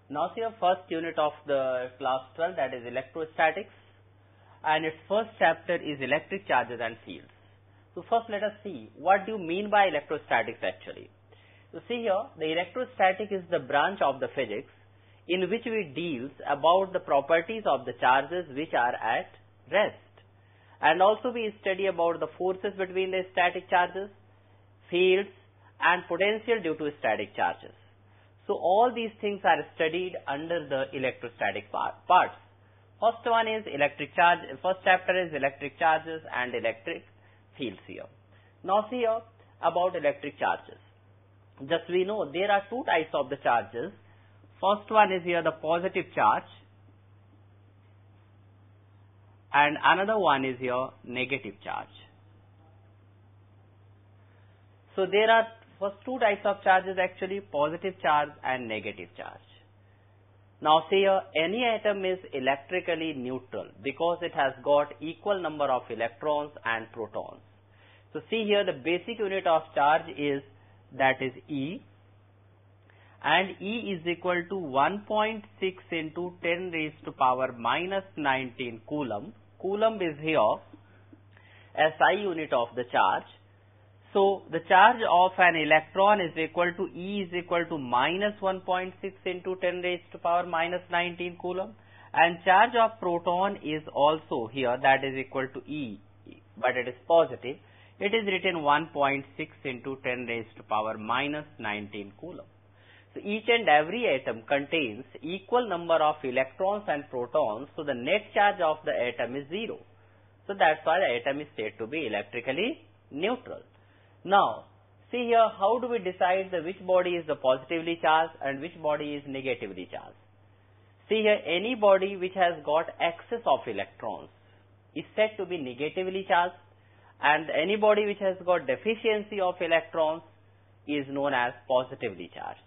Now see your first unit of the class 12, that is electrostatics, and its first chapter is electric charges and fields. So first let us see what do you mean by electrostatics actually. So see here, the electrostatic is the branch of the physics in which we deals about the properties of the charges which are at rest, and also we study about the forces between the static charges, fields and potential due to static charges. So all these things are studied under the electrostatic parts. First one is electric charge. First chapter is electric charges and electric fields here. Now see here about electric charges. Just we know there are two types of the charges. First one is here the positive charge, and another one is here negative charge. So there are first two types of charges actually, positive charge and negative charge. Now see here, any atom is electrically neutral because it has got equal number of electrons and protons. So see here, the basic unit of charge is, that is E, and E is equal to 1.6 into 10 raised to power minus 19 coulomb. Coulomb is here SI unit of the charge. So the charge of an electron is equal to E is equal to minus 1.6 into 10 raised to power minus 19 coulomb, and charge of proton is also here, that is equal to E, but it is positive. It is written 1.6 into 10 raised to power minus 19 coulomb. So each and every atom contains equal number of electrons and protons, so the net charge of the atom is 0. So that's why the atom is said to be electrically neutral. Now, see here, how do we decide which body is the positively charged and which body is negatively charged? See here, any body which has got excess of electrons is said to be negatively charged, and any body which has got deficiency of electrons is known as positively charged.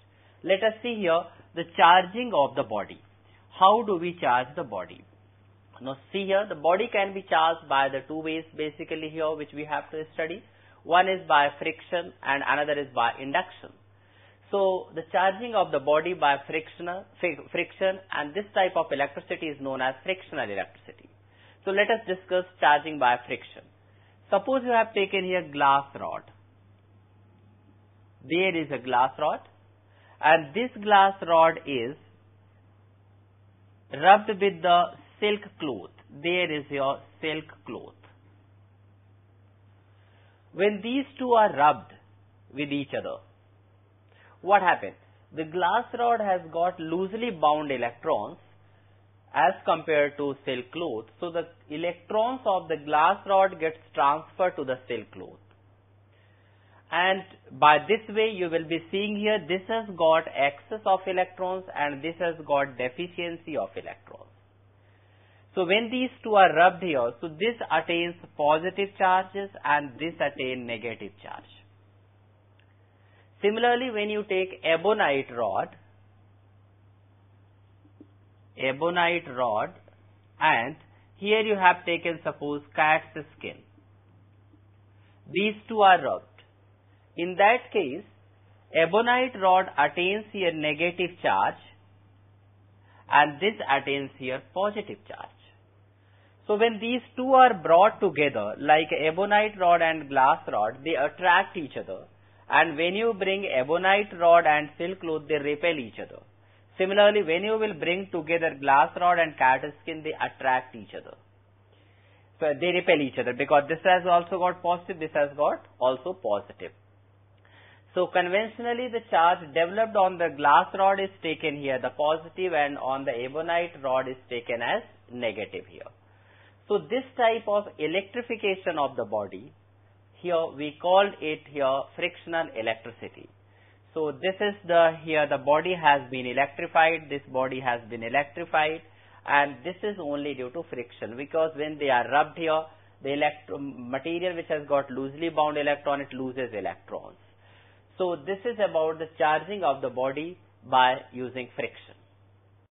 Let us see here the charging of the body. How do we charge the body? Now see here, the body can be charged by the two ways basically here which we have to study. One is by friction and another is by induction. So the charging of the body by friction, and this type of electricity is known as frictional electricity. So let us discuss charging by friction. Suppose you have taken here glass rod. There is a glass rod, and this glass rod is rubbed with the silk cloth. There is your silk cloth. When these two are rubbed with each other, what happens? The glass rod has got loosely bound electrons as compared to silk cloth. So the electrons of the glass rod gets transferred to the silk cloth. And by this way you will be seeing here, this has got excess of electrons and this has got deficiency of electrons. So when these two are rubbed here, so this attains positive charges and this attains negative charge. Similarly, when you take ebonite rod, and here you have taken suppose cat's skin. These two are rubbed. In that case, ebonite rod attains here negative charge and this attains here positive charge. So when these two are brought together, like ebonite rod and glass rod, they attract each other. And when you bring ebonite rod and silk cloth, they repel each other. Similarly, when you will bring together glass rod and cat skin, they attract each other. So they repel each other because this has also got positive, this has got also positive. So conventionally, the charge developed on the glass rod is taken here, the positive, and on the ebonite rod is taken as negative here. So this type of electrification of the body, here we called it here frictional electricity. So this is here the body has been electrified, this body has been electrified, and this is only due to friction, because when they are rubbed here, the material which has got loosely bound electron, it loses electrons. So this is about the charging of the body by using friction.